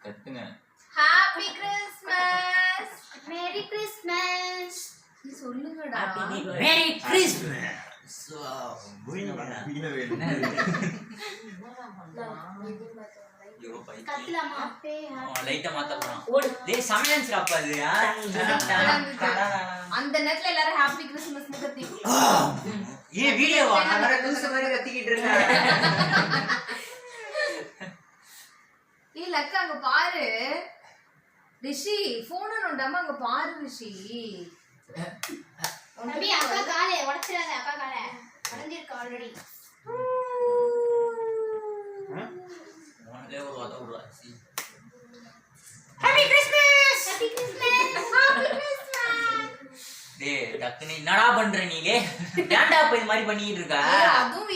கத்துங்க. Happy Christmas, merry Christmas. நீ சொல்லுங்கடா. Merry Christmas. கத்தலாமா? லைட்டா மாத்த போறோம். டேய் சமையன்ஸ்ரா அப்ப அது. அந்த நேரத்துல எல்லாரும் ஹாப்பி கிறிஸ்மஸ்னு கத்தி. ஏ வீடியோவா? நான் வேற லூசு மாதிரி கத்திக்கிட்டு இருக்கேன். ஏய் லக்கா அங்க பாரு. ரிஷி போன் நோண்டாம அங்க பாரு ரிஷி. தம்பி அக்கா காலே உடைச்சிராத, அக்கா காலே உடைஞ்சிருக்கு ஆல்ரெடி. உனக்கே ஒரு வார்த்தை விடுறாச்சி. Happy Christmas. Happy Christmas. Happy Christmas. டேய் டக்குனு என்னடா பண்ற நீ? ஏன்டா இப்ப இது மாதிரி பண்ணிட்டு இருக்க? அதுவும்